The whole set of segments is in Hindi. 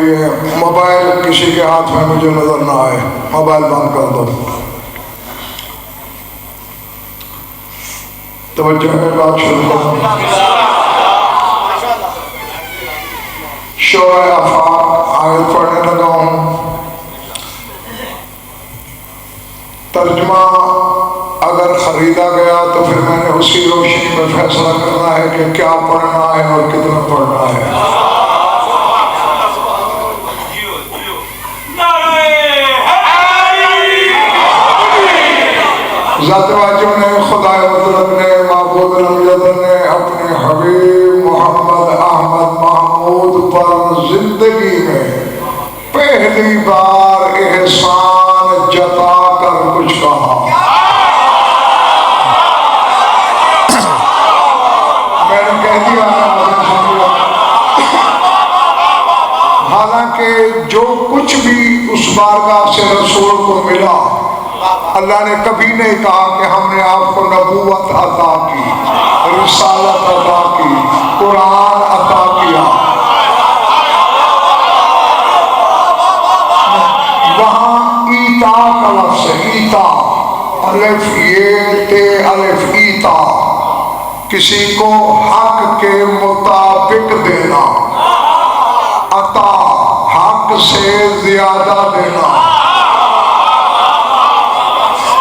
ये मोबाइल किसी के हाथ में मुझे नजर ना आए, मोबाइल बंद कर दो। तवज्जो है, बात शुरू करो। शोरा आफाक आयत पढ़ने लगा हूँ। तर्जुमा अगर खरीदा गया तो फिर मैंने उसी रोशनी में फैसला करना है कि क्या पढ़ना है और कितना पढ़ना है। ज़ात-ए-वाजब ने, खुदाए मुतलक ने, माबूद अमजद ने अपने हबीब मोहम्मद अहमद महमूद पर जिंदगी में पहली बार एहसान जता कर कुछ कहा। मैंने कह दिया, हालांकि जो कुछ भी उस बारगाह से रसूल को मिला, अल्लाह ने कभी नहीं कहा कि हमने आपको नबूवत अता की, रिसालत अता की, कुरान अता किया। वहाँ ईता का लफ्ज़ है, ईता, अलिफ ये ते अलिफ ईता, किसी को हक के मुताबिक देना, अता हक से ज्यादा देना।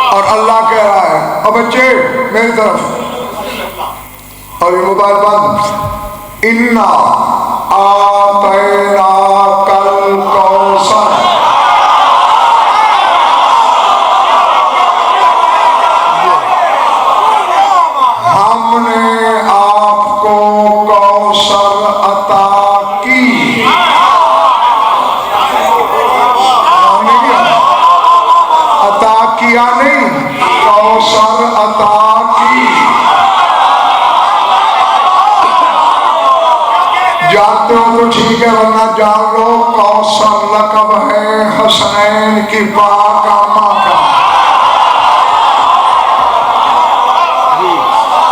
और अल्लाह कह रहा है, अब बच्चे मेरी तरफ, और ये मोबाइल बंद। इन्ना आतैना कल कौसर, हमने आपको कौसर अता की। अता किया नहीं, कौसर अता की। जानते हो तो ठीक है, वरना जान लो कौसर लक़ब है हसनैन की पाक आमा का।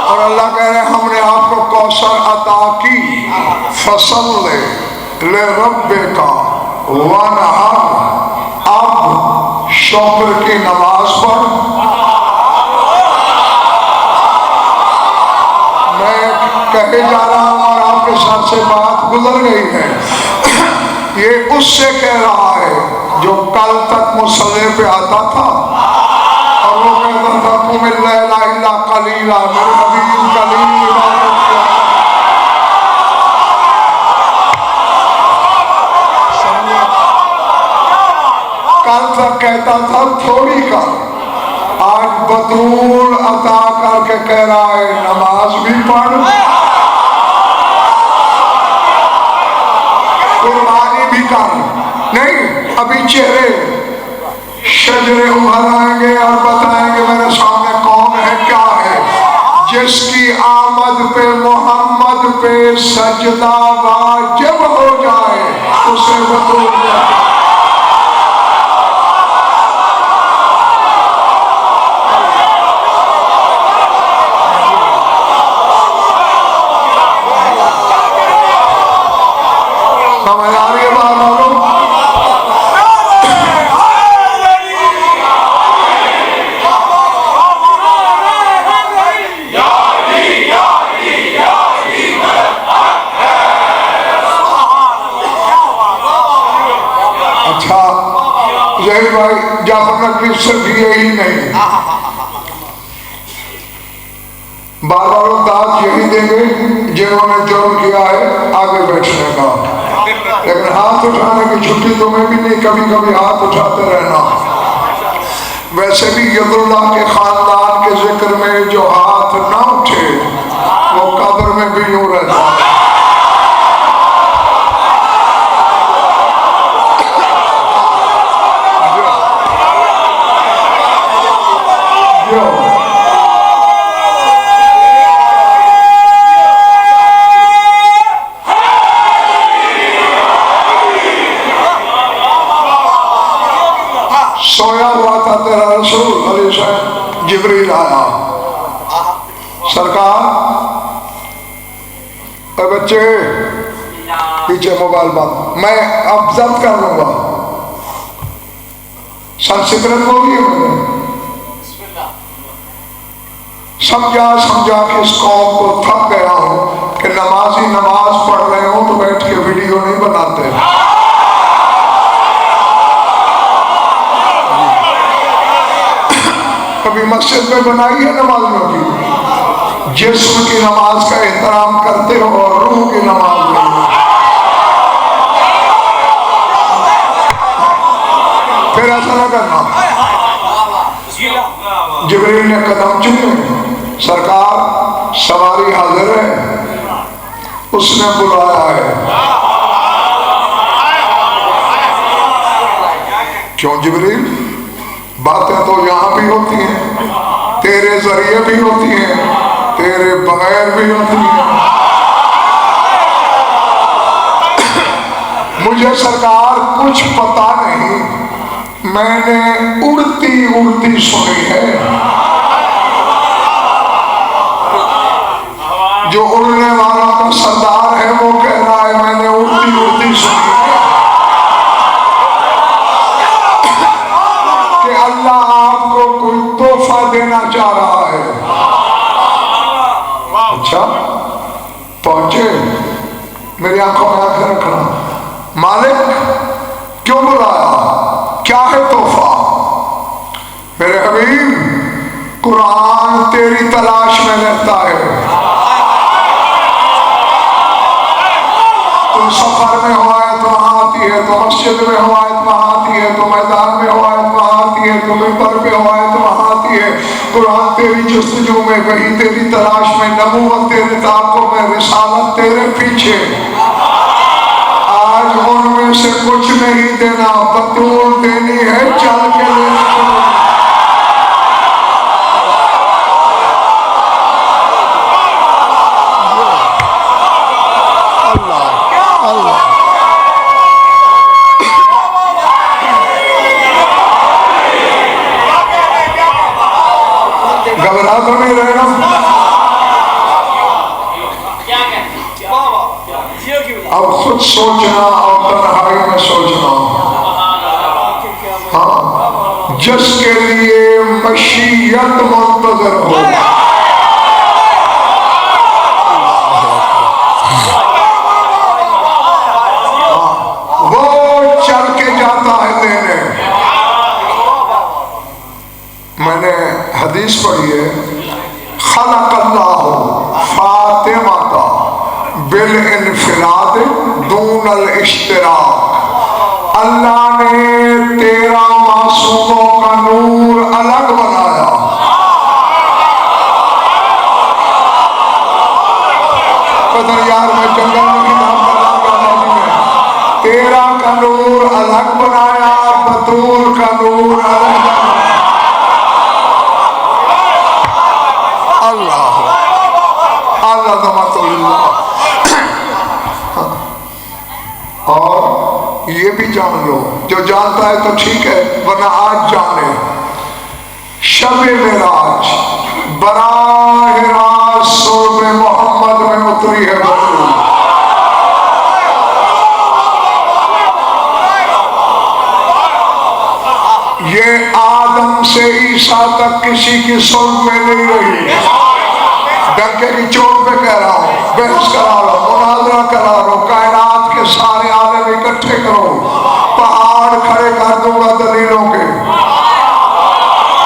और अल्लाह कह रहे हैं हमने आपको कौसर अता की। फसल ले रब्बे का वनहर, अब शुक्र की नमाज पढ़। मैं कहे जा रहा हूं और आपके साथ से बात गुजर गई है। ये उससे कह रहा है जो कल तक मुसल्ले पे आता था और वो कहता था कुमिल लैला इल्ला कलीला, मेरे नबी कलील इबादत किया। कल तक कहता था थोड़ी का, आज बतूल अता करके कह रहा है नमाज भी पढ़, कुर्बानी भी कर। नहीं, अभी चेहरे शजरे उभर आएंगे और बताएंगे मेरे सामने कौन है, क्या है। जिसकी आमद पे मोहम्मद पे सजदा वाजिब हो जाए उसे बतूल भाई जाफर नकवी सिर्फ यही नहीं, बार बार दाद यही देंगे जिन्होंने जुर्म किया है आगे बैठने का, लेकिन हाथ उठाने की छुट्टी तुम्हें भी नहीं, कभी कभी हाथ उठाते रहना। वैसे भी यदुल्लाह के खानदान के जिक्र में जो हाथ ना उठे वो कब्र में भी यूं रहता है। सोया हुआ था तेरा रसूल जिब्रील आया, सरकार बच्चे पीछे मोबाइल बंद, मैं अब जब्त कर लूंगा। संस्कृत बोली है मैंने, समझा समझा के इस कौम को थक गया हूं कि नमाजी नमाज पढ़ रहे हो तो बैठ के वीडियो नहीं बनाते। कभी मस्जिद में बनाई है नमाजियों की? जिस्म की नमाज का एहतराम करते हो और रूह की नमाज नहीं। फिर ऐसा ना करना। जिब्रील ने कदम चुके, सरकार सवारी हाजिर है, उसने बुलाया है। क्यों जिब्रील? बातें तो यहां भी होती हैं, तेरे जरिए भी होती हैं, तेरे बगैर भी होती हैं। मुझे सरकार कुछ पता नहीं, मैंने उड़ती उड़ती सुनी है। जो उड़ने वाला का सरदार है वो कह रहा है मैंने उड़ती उड़ती सुनी है कि अल्लाह आपको कोई तोहफा देना चाह रहा है। अच्छा, पहुंचे, मेरी आंखों में आंखें रखना। मालिक क्यों बुलाया, क्या है तोहफा? मेरे हबीब, कुरान तेरी तलाश में रहता है। तुम सफर में हो आए तो वहां आती है, तो मस्जिद में हो आए तो वहां आती है, तो मैदान में हो आए तो वहां आती है, तो मिंबर पे हो आए तो वहां आती है। कुरान तेरी जुस्तजू में, वही तेरी तलाश में, नबूवत तेरे ताक़ुब में, रिसालत तेरे पीछे। आज उनमें से कुछ नहीं देना, बतूल देनी है, चल के लेना। घबरा तो नहीं रहना। अब खुद सोचना और तन्हाई में सोचना। हाँ, जिसके लिए मशीयत मुंतज़र हो, वो चल के जाता है लेने। मैंने हदीस पढ़ी है, खलक़ल्लाहु फातिमा का बिल इन्फिराद दूनल इश्तिराक। अल्लाह ने 13 मासूमों का नूर अलग बनाया। पता यार, मैं जंगल में किताब पढ़ा में 13 का नूर अलग बनाया, बतूल का नूर अलग बनाया। और ये भी जान लो, जो जानता है तो ठीक है, वरना आज जाने, शब-ए मेराज बराह रास्त सूरत मोहम्मद में उतरी है बतूल। ये आदम से ईसा तक किसी की सुन में नहीं रही। डंके की चोट पे कह रहा हूँ, बहस करा लो, मुनाजरा करा लो, कायनात के सारे आलम इकट्ठे करो, पहाड़ खड़े कर दूंगा दलीलों के।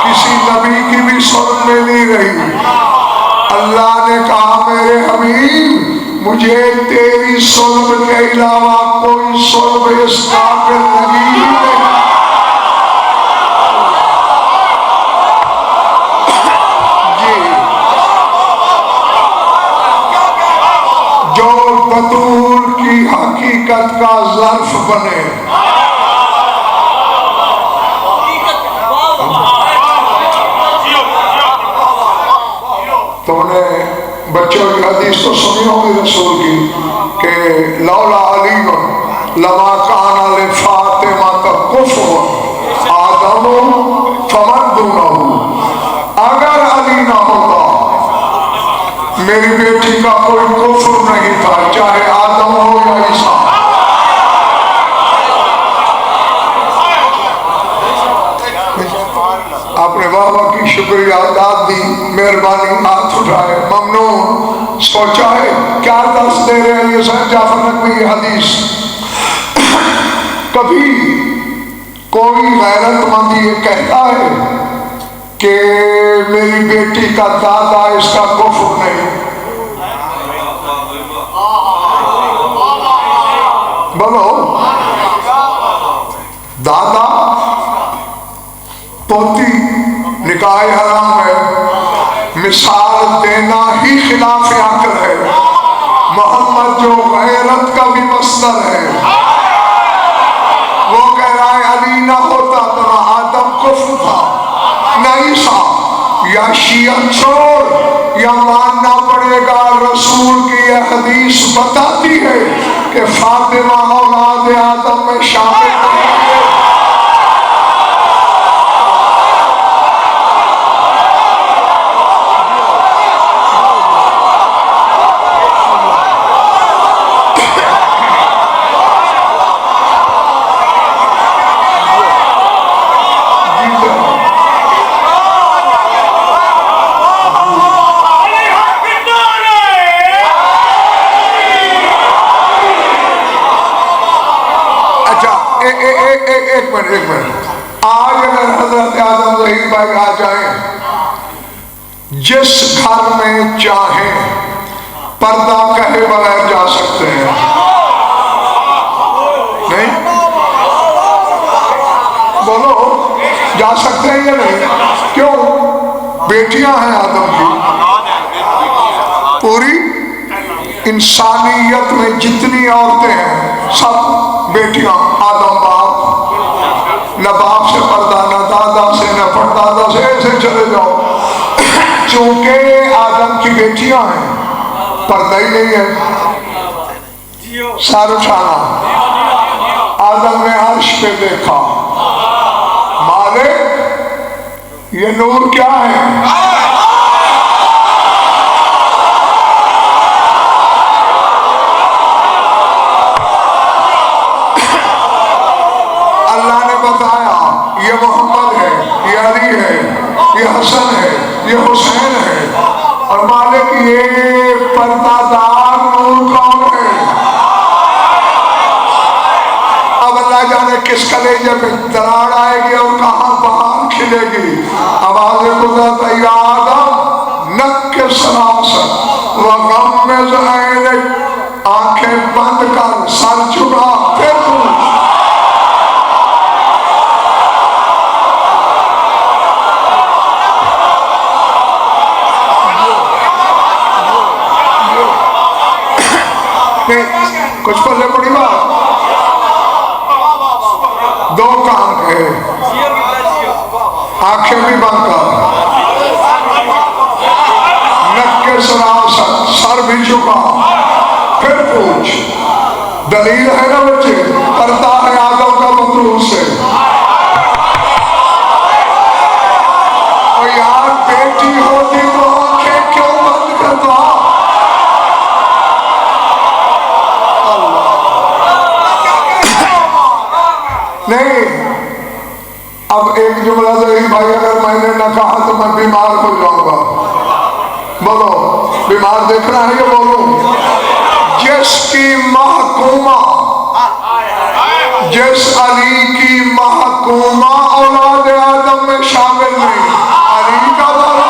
किसी नबी की भी सुन में नहीं रही। अल्लाह ने कहा मेरे हबीब, मुझे तेरी सुन के अलावा कोई सुन इस काबिल नहीं है। जो बतूल की हकीकत का ज़र्फ बने। तो उन्हें बच्चों की हदीस तो सुनी होगी रसूल की कि लौला अली लमा काना ले फातिमा का कुफ्र आदम फमन दूनहु। अगर अली ना होता मेरी बेटी का कोई कुफ्र नहीं था, चाहे आदम हो या ईसा। शुक्रिया, दादी मेहरबानी, हाथ उठाए, ममनून। सोचा है क्या दर्श दे रहे हैं ये सैयद जाफर नकवी हदीस। कभी कोई गैरतमंद ये कहता है कि मेरी बेटी का दादा इसका कुफ्र नहीं, बोलो दादा पोती निकाह हराम है, मिसाल देना ही खिलाफ अक्ल है। मोहम्मद जो गैरत का भी मस्तर है, वो कह रहा है अली ना होता तो ना आदम कुफ्र था ना ईसा। या शियत छोड़ या मानना पड़ेगा, रसूल की यह हदीस बताती है कि फातिमा औलाद आदम में शामिल नहीं है। एक मिनट, आज अगर हजरत आदम रहीम भाई आ जाए, जिस घर में चाहे पर्दा कहे बगैर जा सकते हैं, नहीं बोलो जा सकते हैं या नहीं? क्यों? बेटियां हैं आदम की। पूरी इंसानियत में जितनी औरतें हैं सब बेटियां आदम बाप, न बाप से पर्दा, न दादा से, न परदादा से, ऐसे चले जाओ। चूंकि आदम की बेटियां हैं, पर्दा ही नहीं है। सर उठाना, आदम ने अर्श पे देखा, मालिक ये नूर क्या है? अल्लाह ने बताया ये मोहम्मद है, ये अली है, ये हसन है, ये हुसैन है। और मालिक ये पर्दादार नूर कौन है? अब अल्लाह जाने किस कलेजे पे दरार आएगी और कहां बहार खिलेगी। आवाज़ गुजरत आदम नक के सरासर व गम में ज़हैन, आंखें बंद कर, सर झुका, फिर कुछ पल्ले पड़ी बात। दो काम कहे, आंखें भी बंद कर, नक के सरासर, सर भी झुका, फिर पूछ। दलील है ना बच्चे, करता है आदम का मतलूब से। और यार बेटी होती तो आंखें क्यों बंद करता? नहीं, अब एक जुमला रही भाई, अगर मैंने न कहा तो मैं बीमार हो जाऊंगा। बोलो बीमार देखना है ये बोलो। जिसकी महकूमा, जिस अली की महकूमा औलाद आदम में शामिल नहीं, अली का औलाद आदम।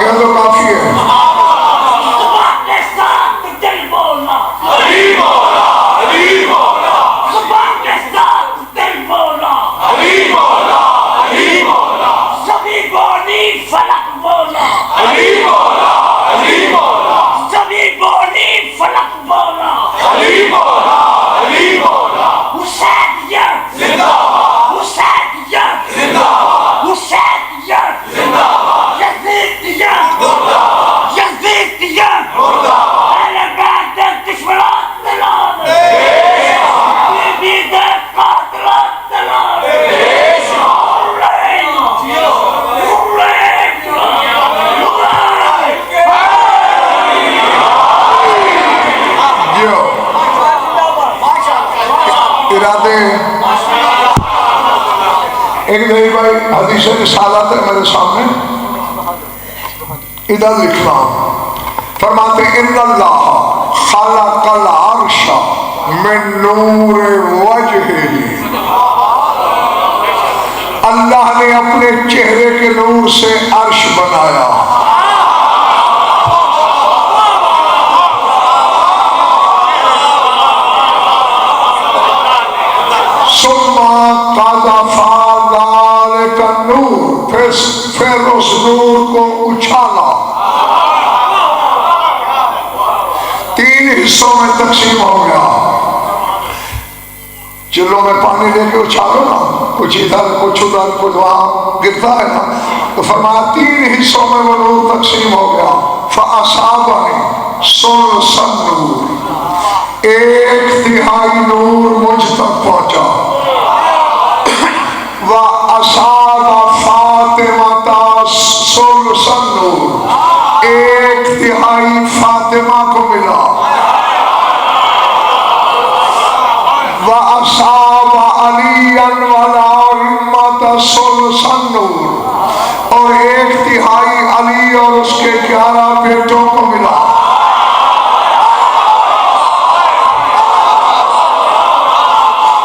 तो काफी है। इरादे एक नहीं भाई हदीस रिसालत है मेरे सामने, इधर लिखना। फरमाते इन्नल्लाह खलक़ल अर्श मिन नूर वजहिही, अल्लाह ने अपने चेहरे के नूर से अर्श बनाया। फिर उस नूर को उछाला, 3 हिस्सों में तकसीम हो गया। चिल्लों में पानी लेके उछालो ना, कुछ इधर कुछ उधर कुछ वहां गिरता है ना, तो फरमाया 3 हिस्सों में वो नूर तकसीम हो गया। फ़असाबनी सुलसन नूर, 1/3 नूर मुझ तक पहुंचा। असाबा फातिमा सुलसन नूर, 1/3 फातिमा को मिला। व असाबा अलियन वला हिम्मत सुलसन नूर, और 1/3 अली और उसके 11 बेटों को मिला।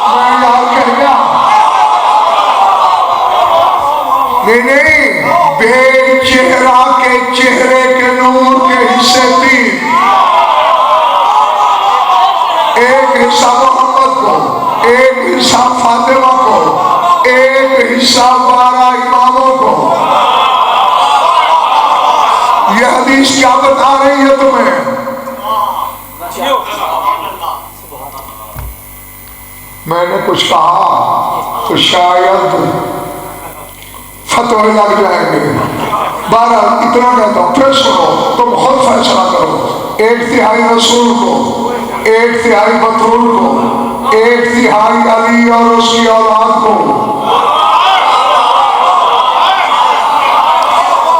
मैं यार कह गया नहीं, बेचेहरा के चेहरे के नूर के हिस्से 3, एक हिस्सा मोहम्मद को, एक हिस्सा फातिमा को, एक हिस्सा 12 इमामों को। यह हदीस क्या बता रही है तुम्हें? मैंने कुछ कहा तो शायद फतवे लग जाएंगे। 12 इतना कहता हूं, फिर सुनो, तुम खुद फैसला करो। 1/3 रसूल को, 1/3 बतूल को, 1/3 अली और उसकी औलाद को।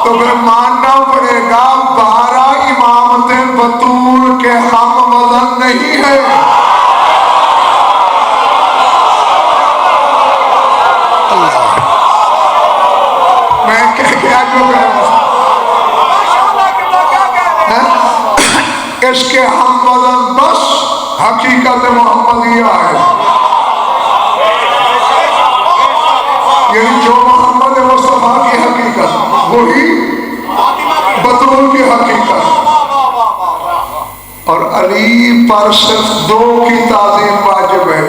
तो फिर मानना पड़ेगा 12 इमामतें बतूल के हम वजन नहीं है। इसके हम वजन बस हकीकत मोहम्मदिया है, यानी जो मोहम्मद मुस्तफा की हकीकत वही बतूल की हकीकत। और अली पर सिर्फ 2 की ताज़ीम वाजिब है,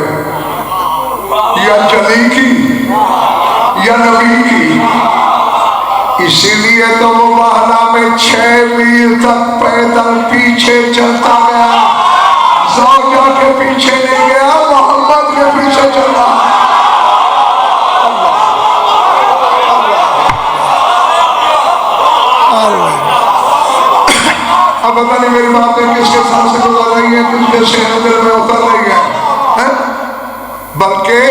या जली की या नबी की। इसीलिए तो वो महला में 6 मील तक पैदल पीछे चलता गया, ज़ौजा के पीछे नहीं गया, मोहम्मद के पीछे चला। अब पता नहीं मेरी बातें किसके साथ से गुजर रही है, किसके सेहत दिल में उतर रही है? बल्कि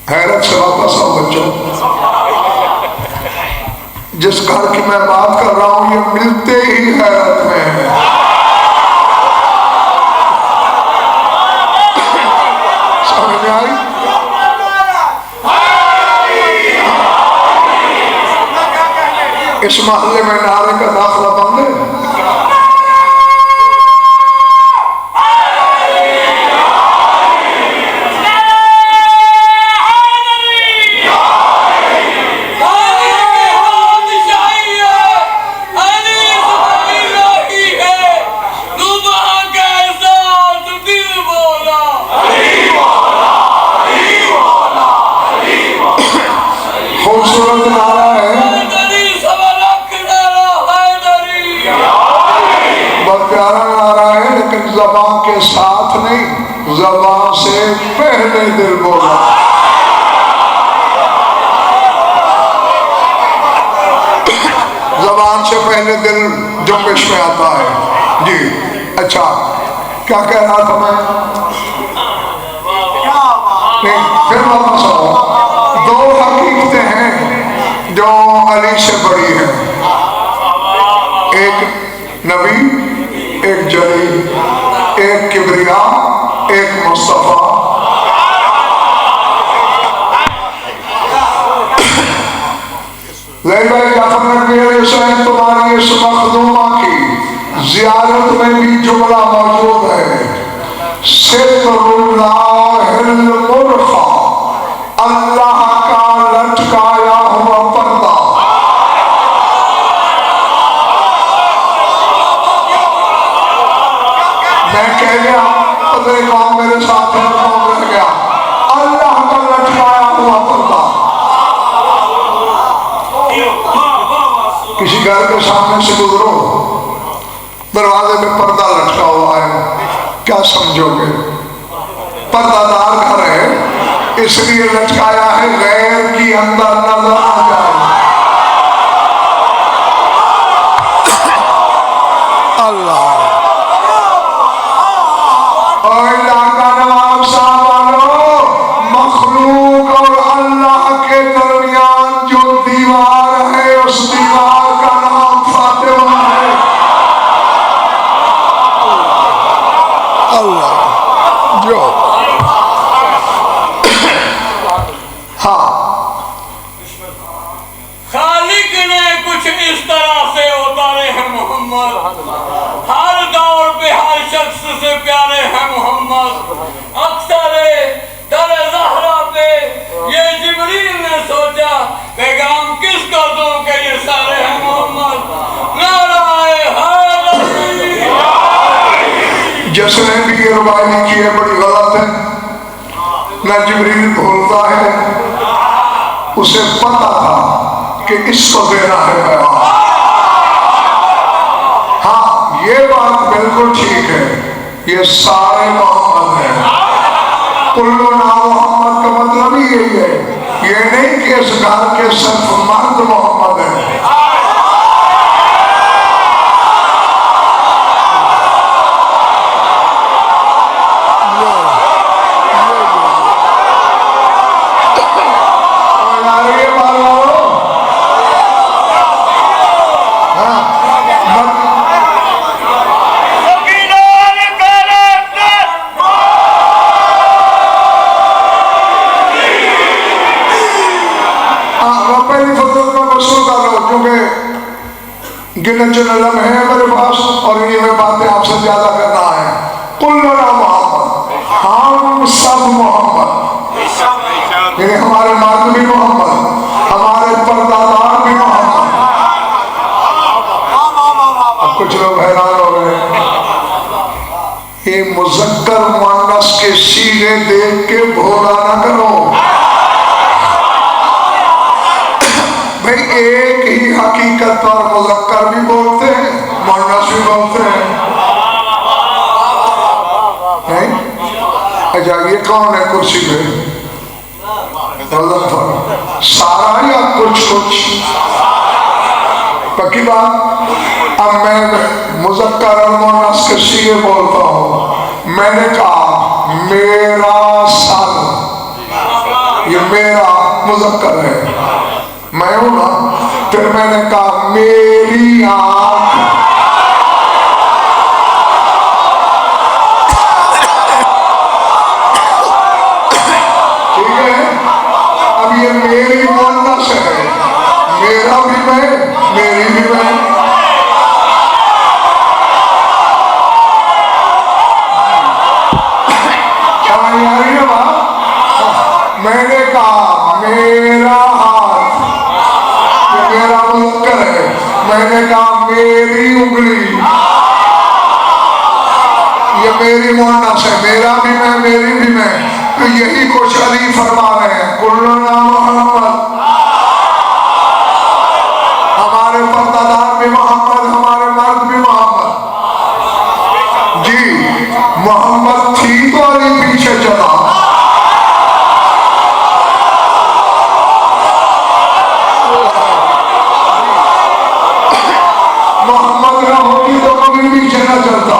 हैरत से वापस आओ बच्चों, जिस घर की मैं बात कर रहा हूं ये मिलते ही हैरत में है। समझ में आई? इस मोहल्ले में नारे का दाखला बंद है। खूबसूरत नारा है, बहुत प्यारा नारा है, लेकिन ज़बान के साथ नहीं, ज़बान से पहले दिल बोला। ज़बान से पहले दिल जुम्बिश में आता है जी। अच्छा, क्या कह रहा था मैं? नहीं, फिर वापस आओ। 2 हकीकतें हैं जो अली से बड़ी है, एक नबी, एक जली, एक किबरिया, मुस्तफा। भाई जाफर नबी अलैहिस्सलाम तुम्हारी इस मखदूमा की जियारत में भी जुमला मौजूद है। सित्रुल्लाहिल मुरखा, अल्लाह का लटकाया हुआ पर्दा। मैं कह गया पता कौन मेरे साथ है कौन रह गया। अल्लाह का लटकाया हुआ पर्दा। किसी घर के सामने से गुजरो, दरवाजे में पर्दा लटका हुआ है, क्या समझोगे? पर्दादार घर है इसलिए लटकाया है गैर की अंदर नजर आ जाए। अल्लाह और इलाका नवाब साहब वालों, मखलूक और अल्लाह के दरमियान जो दीवार है उस दीवार का नाम फातिमा है। अल्लाह जो हाँ खालिक ने कुछ इस तरह से उतारे हैं मोहम्मद, हर दौर पे हर शख्स से प्यारे हैं मोहम्मद। अक्सर दर ज़हरा पे ये जिब्रील ने सोचा पैगाम किसको दूं कि ये सारे हैं मोहम्मद। नाराए हैदरी। जिसने भी ये रुबाई लिखी है बड़ी गलत है। न जिब्रील बोलता है, उसे पता था कि इसको देना है पैगाम। हाँ ये बात बिल्कुल ठीक है, ये सारे मोहम्मद हैं। कुल्लू नाम मोहम्मद का मतलब ही यही है, ये नहीं कि इस घर के सिर्फ मर्द मोहम्मद हैं। गिने चुने लम्हे हैं मेरे पास और इन्हीं में बातें आपसे ज्यादा करना है। कुल्लुना मोहम्मद, हम सब मोहम्मद, यानी हमारे मर्द भी मोहम्मद, हमारे परदादार भी मोहम्मद। अब कुछ लोग हैरान हो गए, ये मुज़क्कर मुअन्नस के सीगे देख के भोला ना करो भाई। एक ही हकीकत पर मुज़क्कर भी बोलते हैं, मुअन्नस भी बोलते हैं। अच्छा ये कौन है कुर्सी पे? सारा या कुछ कुछ? पक्की बात। अब मैं मुज़क्कर और मुअन्नस के सीगे बोलता हूँ। मैंने कहा मेरा सर, ये मेरा मुज़क्कर है, मैं हूं ना। फिर मैंने कहा मेरी आंख, ठीक है। अब ये मेरी मुअन्नस है, मेरा भी मैं, मेरी भी मैं। समझ आ रही है बात? मैंने कहा मेरा हाथ, मेरा मुज़क्कर है। मैंने कहा मेरी उंगली, ये मेरी मुअन्नस है, मेरा भी मैं, मेरी भी मैं। तो यही कुछ अली फरमा रहे हैं, कुल्लुना मोहम्मद, हमारे परदादार भी मोहम्मद, हमारे मर्द भी मोहम्मद। जी मोहम्मद थी तो अली पीछे चला। मोहम्मद ना होती तो कभी पीछे न चलता।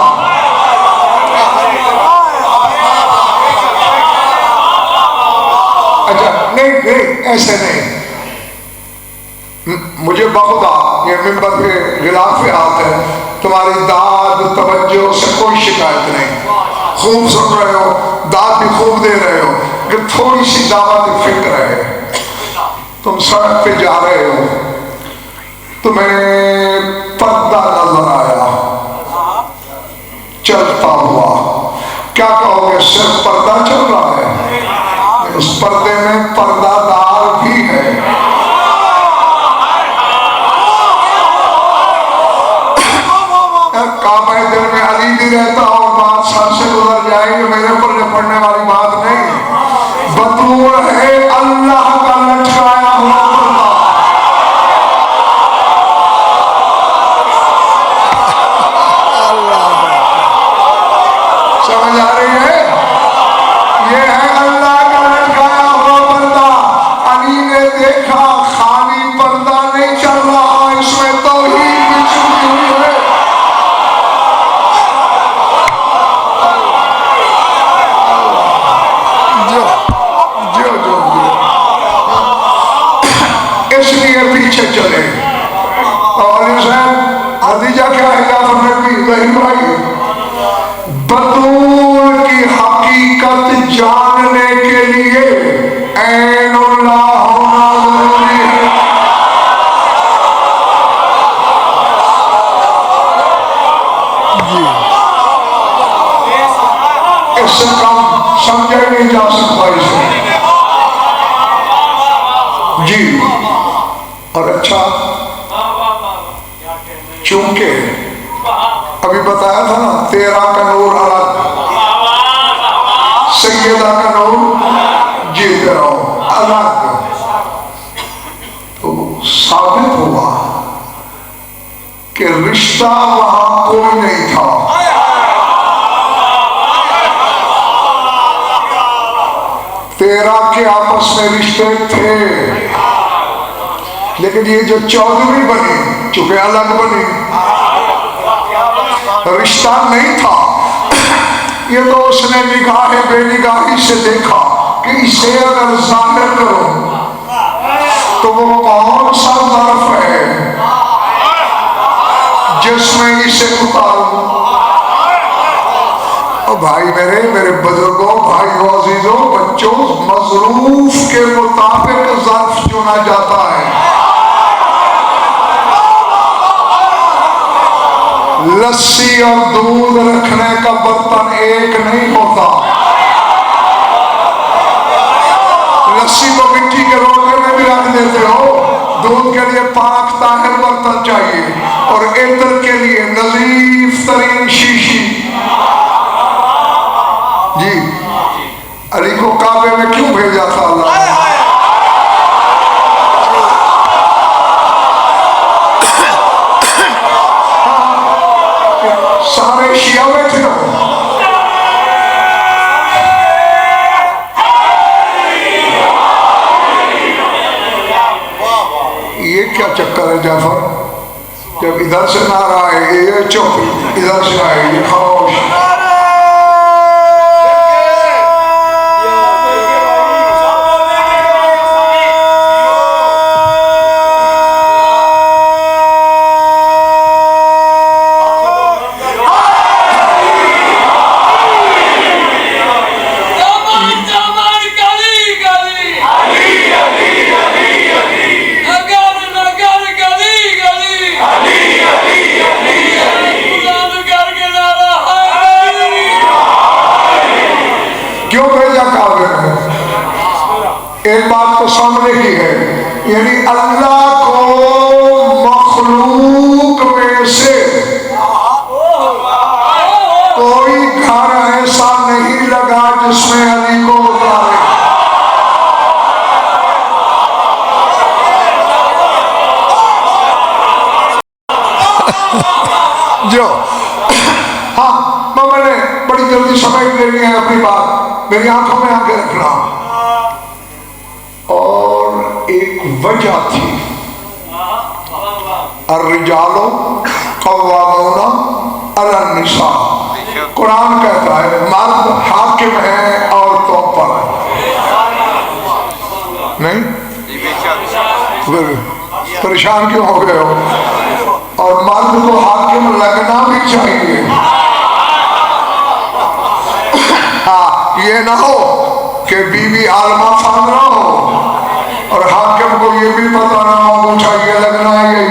अच्छा नहीं नहीं ऐसे नहीं, मुझे बहुता ये मिंबर पे गिलाफ हाथ है, तुम्हारी दाद तवज्जो से कोई शिकायत नहीं। खूब सुन रहे हो, दाद भी खूब दे रहे हो, कि थोड़ी सी दावत फिक्र है। तुम सड़क पे जा रहे हो, तुम्हें पर्दा नजर आया चलता हुआ, क्या कहोगे? सिर्फ पर्दा चल रहा है, उस पर्दे में पर्दादार भी है। काबा दिल में अली भी रहता और बात सर से गुजर जाएगी, मेरे पर पड़ने वाली बात नहीं। बतूर है अल्लाह का लटकाया हुआ पर्दा। समझ आ रही है? ये है अल्लाह का लटकाया हुआ पर्दा। अली ने देखा खाली पर्दा नहीं चल रहा, इसमें तौहीद भी छुपी हुई है। इसलिए पीछे चले। और नतीजा क्या है? जाफर नकवी रही भाई, बतूल की हकीकत जानने के लिए ऐनुल्लाह होना जरूरी है। इससे कम समझा नहीं जा सकता इसे जी। और अच्छा, चूंकि अभी बताया था ना, तेरा का नूर अलग, सैयदा का नूर जीते रहो अलग, तो साबित हुआ कि रिश्ता वहां कोई नहीं था। तेरा के आपस में रिश्ते थे, लेकिन ये जो चौधरी बनी, चूंकि अलग बनी, रिश्ता नहीं था। ये तो उसने निगाह बेनिगाही से देखा कि इसे अगर जाहिर करो तो वो कौन सा ज़र्फ है जिसमें इसे उतारूं। और भाई मेरे बुजुर्गों, भाइयों, अजीजों, बच्चों, मजरूफ के मुताबिक ज़र्फ चुना जाता है। लस्सी और दूध रखने का बर्तन एक नहीं होता। लस्सी तो मिट्टी के लोटे में भी रख देते हो, दूध के लिए पाक ताहिर बर्तन चाहिए, और इत्र के लिए नजीफ तरीन शीशी। जी, अली को काबे में क्यों भेजा था अल्लाह? सारे शिया में थे। ये क्या चक्कर है जाफर? जब इधर से नारा आए ये चुप, इधर से आए ये खामोश। एक बात तो सामने की है, यानी अल्लाह को मखलूक में से कोई घर ऐसा नहीं लगा जिसमें अली को उतारे। जो हाँ, मैंने बड़ी जल्दी समय लेनी है अपनी बात, मेरी आंखों में आके रखना। और एक वजह थी, अर्रिजालो कव्वामूना अलन निसा। कुरान कहता है मर्द हाकिम है औरतों पर, नहीं? परेशान क्यों हो गए हो? और मर्द को हाकिम लगना भी चाहिए। ये ना हो कि बीवी आलमा फान ना हो और हाकिम को ये भी पता ना हो मुझे ये लगना है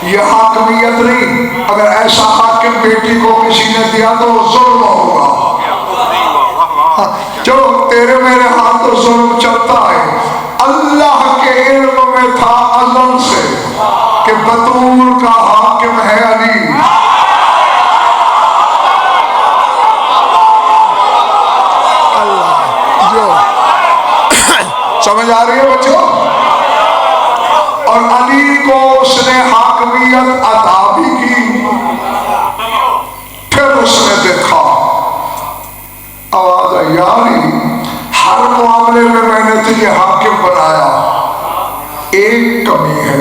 ये हाकमियत नहीं। अगर ऐसा हाकिम बेटी को किसी ने दिया तो जुल्म होगा। चलो तेरे मेरे हाथ तो जुल्म चलता है। अल्लाह के इल्म में था अज़ल से कि बतूल का हाकिम है अली। समझ आ रही है बच्चों? और अली को उसने हाकमियत अता भी की। फिर उसने देखा आवाज आई यारी हर मामले में मैंने तुझे हाकिम बनाया, एक कमी है।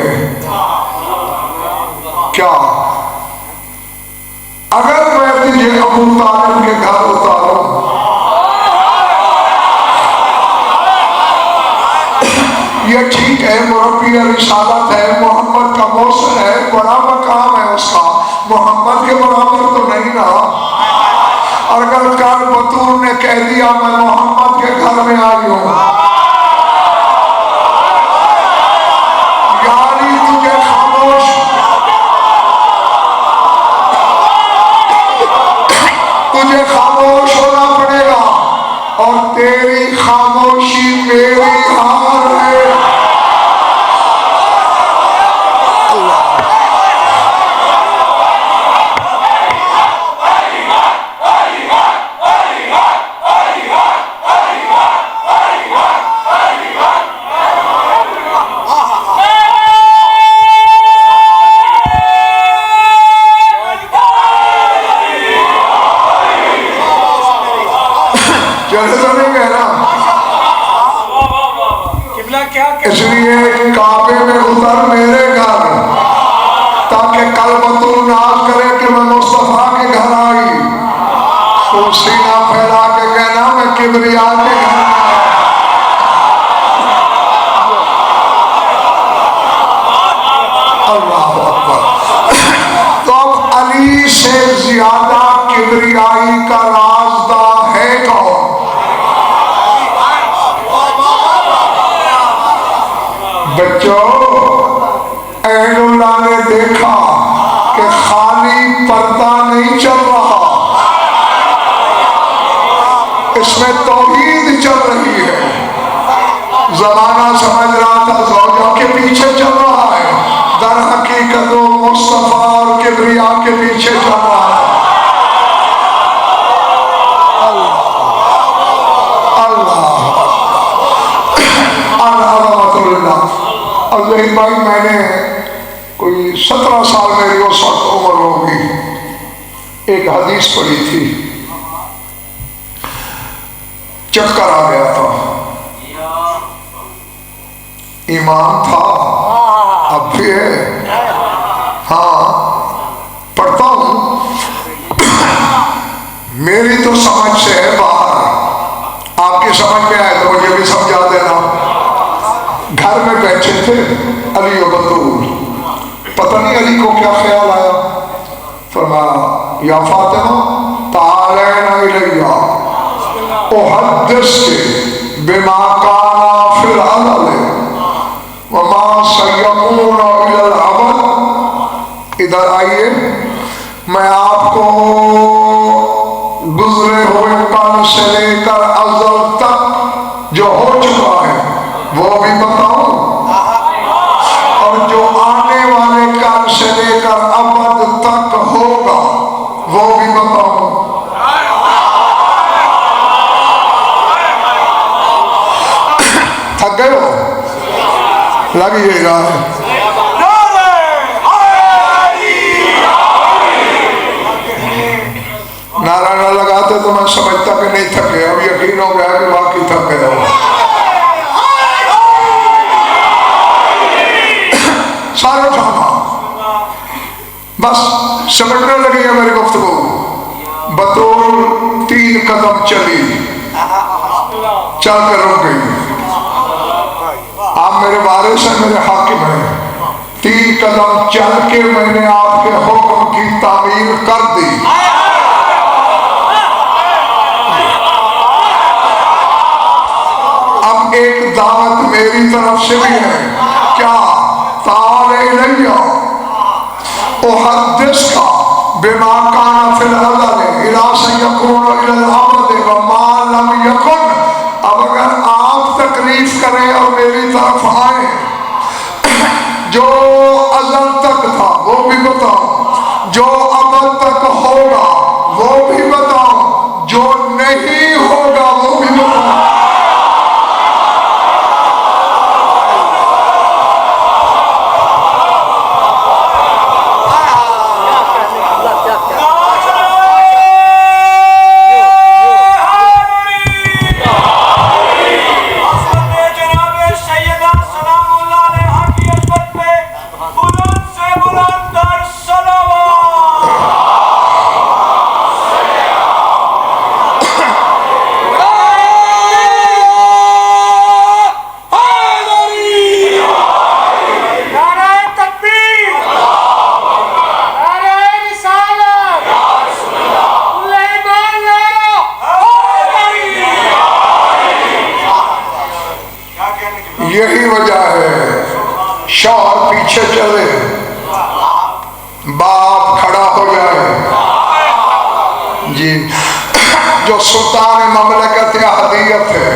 क्या? अगर मैं तुझे अबू तालिब के घर उतारूं, ये ठीक है, मुरब्बी रिसालत है, मोहम्मद का मौसम है, बड़ा मकाम है उसका, मोहम्मद के बराबर तो नहीं ना। और अगर कल बतूल ने कह दिया मैं मोहम्मद के घर में आई हूं, यानी तुझे खामोश होना पड़ेगा और तेरी खामोशी मेरी हार है। इसलिए काबे में उतर मेरे घर, ताकि कल बतूल नाज करे कि मैं मुस्तफा के घर आई, तो सीना फैला के कहना मैं किबरिया के घर आया। अल्लाह अकबर। तो अब अली से ज्यादा किबरियाई का राजदा है कौन? बच्चों, ऐनुल्लाह ने देखा कि खाली पर्दा नहीं चल रहा, इसमें तौहीद चल रही है। जमाना समझ रहा था ज़ौजा के पीछे चल रहा है, दर हकीकत वो मुस्तफा और किबरिया के पीछे चल रहा है। अल्लाह भाई, मैंने कोई 17 साल मेरी उस वक्त उम्र होगी, एक हदीस पढ़ी थी, चक्कर आ गया था। ईमान था, अब भी है, हाँ पढ़ता हूं, मेरी तो समझ से है बाहर, आपकी समझ में आए तो मुझे भी समझा देना। घर में बैठे थे अली और बतूल, पता नहीं अली को क्या ख्याल आया, फरमाया या फातिमा तालैना इलैया उहद्दिसके बिमा काना फिल अमल व मा सयकून इलल अबद। इधर आइए, मैं आपको गुजरे हुए कल से लेकर अज़ल तक जो हो चुका है वो भी बताऊं, और जो आने वाले काल से लेकर अबद तक होगा वो भी बताऊं। थक गए हो? लगिएगा। नारा ना लगाते तो मैं समझता कि नहीं थके, अब यकीन हो गया कि बाकी थक गए हो। सारा ड्रामा बस समझने लगी है मेरी गुफ्तगू। बतूल 3 कदम चली, चल कर रुक गई। आप मेरे वारिस हैं, मेरे हाकिम हैं। 3 कदम चल के मैंने आपके हुक्म की तामीर कर दी। मेरी तरफ से भी है। क्या ताले इलैया उहद्दिस का बिमा काना फिल अज़ल इला सयकुन इलल अबद व मा लम यकुन। अब अगर आप तकलीफ करें और मेरी तरफ आए, जो अज़ल तक था वो भी बताओ, जो अबद तक होगा वो भी बताओ, जो नहीं होगा वो भी बताओ। यही वजह है शौहर पीछे चले, बाप खड़ा हो जाए जी। जो सुल्तान ममलकत या हदीयत है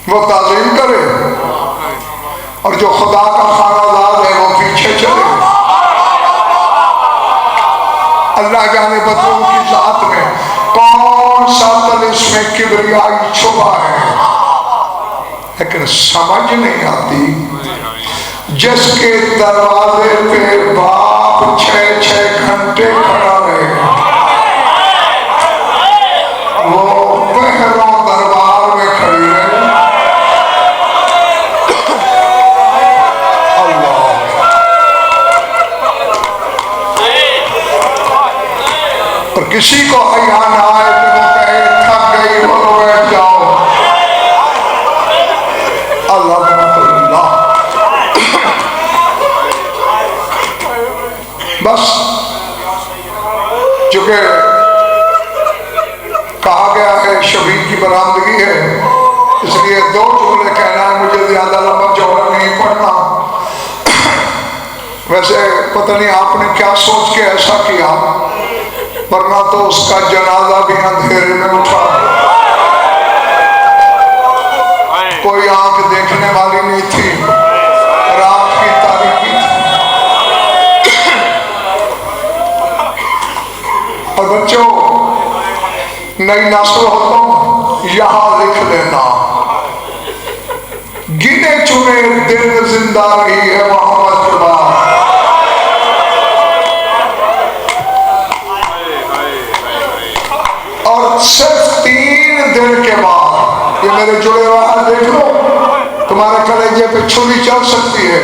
वो ताज़ीम करे, और जो खुदा का खानादार है वो पीछे चले। अल्लाह जाने बतून की जात में कौन सा तलिस्म में किबरियाई छुपा है, लेकिन समझ नहीं आती। जिसके दरवाजे पे बाप 6-6 घंटे खड़ा रहे, वो बहरों दरबार में खड़ी रहे। अल्लाह और किसी को हया ना आए कि वो कहे थक गई बोलो बैठ जाओ। अल्लाह बस चूंकि कहा गया है शबीर की बरामदगी है, इसलिए 2 जुमले कहना है, मुझे ज्यादा लंबा चौड़ा नहीं पढ़ना। वैसे पता नहीं आपने क्या सोच के ऐसा किया, वरना तो उसका जनाजा भी अंधेरे में उठा, कोई आंख देखने वाली नहीं थी, रात की तारीकी थी। और बच्चों, नई नस्ल हो तो यहां लिख लेना, गिने चुने दिन जिंदा रही है मोहम्मद के बाद। और सिर्फ 3 दिन के बाद, ये मेरे जुड़े हुआ है देख लो, तुम्हारे कलेजे पे छुरी चल सकती है,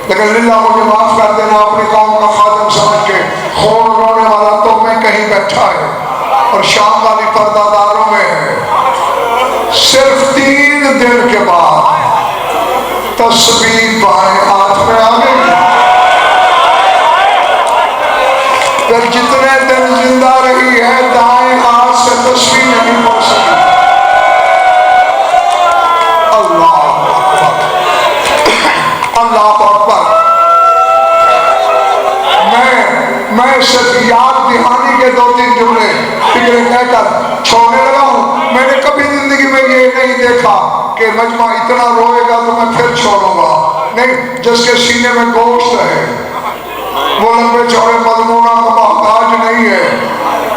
लेकिन लिल्ला मुझे माफ कर देना, अपनी कौम का खादम समझ के। खून रोने वाला तो मैं कहीं बैठा है और शाम वाली पर्दादारों में है। सिर्फ 3 दिन के बाद तस्बीह बाएं हाथ में आ गई। फिर जितने दिन जिंदा रही है दाएं हाथ से तस्बीह नहीं पहुंच सकी। अल्लाह अकबर। मैं सिर्फ याद दहानी के 2-3 जुमले फिक्र कहकर छोड़ने लगा हूं। मैंने कभी जिंदगी में ये नहीं देखा कि मजमा इतना रोएगा तो मैं फिर छोड़ूंगा, नहीं। जिसके सीने में गोश्त है वो लंबे चौड़े मजमूना का मोहताज नहीं है।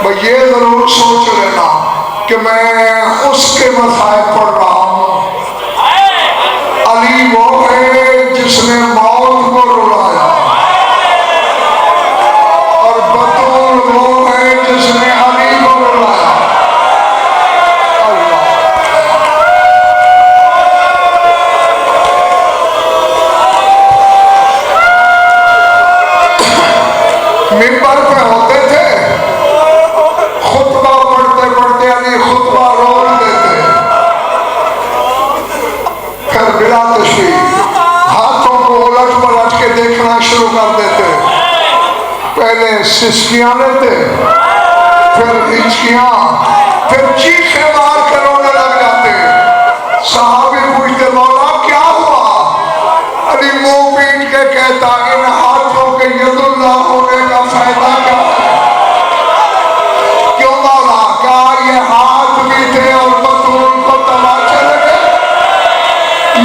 भाई ये जरूर सोच लेना कि मैं उसके मसाइब पढ़ रहा हूं। अली वो है जिसने मौत को रुलाया, और बतूल वो है जिसने अली को रुलाया। मिंबर पे होते थे, खुतबा पढ़ते पढ़ते अली खुतबा रोक देते, फिर बिला तशरीफ हाथों को उलट पलट के देखना शुरू कर देते। पहले सिसकियां लेते, फिर हिचकियां, फिर चीख मार कर रोने लग जाते। साहबी पूछते, मौला कहता इन हाथों के यदुल्लाह होने का फायदा क्या है? क्यों मौला? क्या ये हाथ भी थे और बतूल को तमाचे लगे?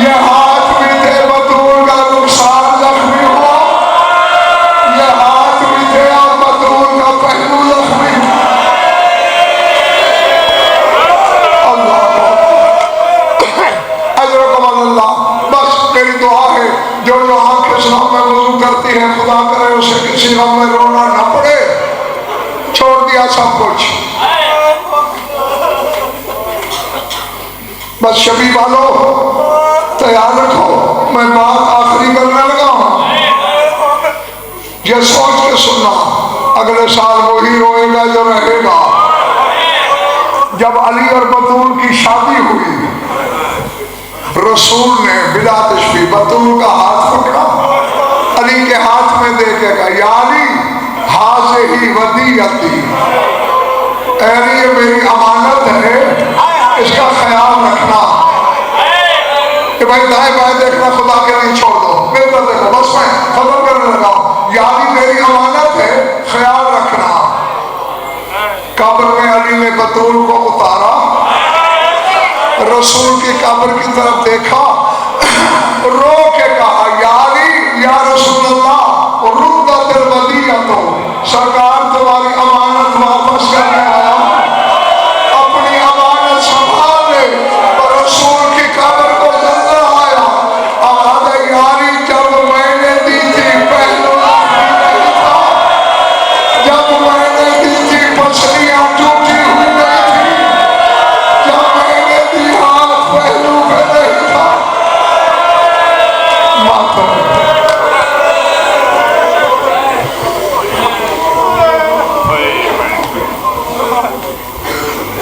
ये हाथ भी थे, बतूल का नुकसान जख्मी हुआ? ये हाथ भी थे और बतूल का पहलू जख्मी? अल्लाह बस मेरी दुआ है जो आंखें शाम में वजू करती है, खुदा करे उसे किसी गम में रोना न पड़े। छोड़ दिया सब कुछ, बस शबी वालों तैयार रखो, मैं बात आखिरी करने लगा हूं। ये सोच के सुनना, अगले साल वही रोएगा जो रहेगा। जब अली और बतूल की शादी हुई, रसूल ने बिला तशबी बतूल का हाथ पकड़ा, अली के हाथ में दे के कहा, या अली हाज़े ही वदीयती, अली ये मेरी अमानत है, इसका ख्याल रखना। कि भाई दाएं बाएं देखना खुदा के नहीं, छोड़ दो, बेहतर देखो, बस मैं खत्म करने लगा हूं। या अली मेरी अमानत है, ख्याल रखना। कब्र में अली ने बतूल को उतारा, रसूल की कब्र की तरफ देखा,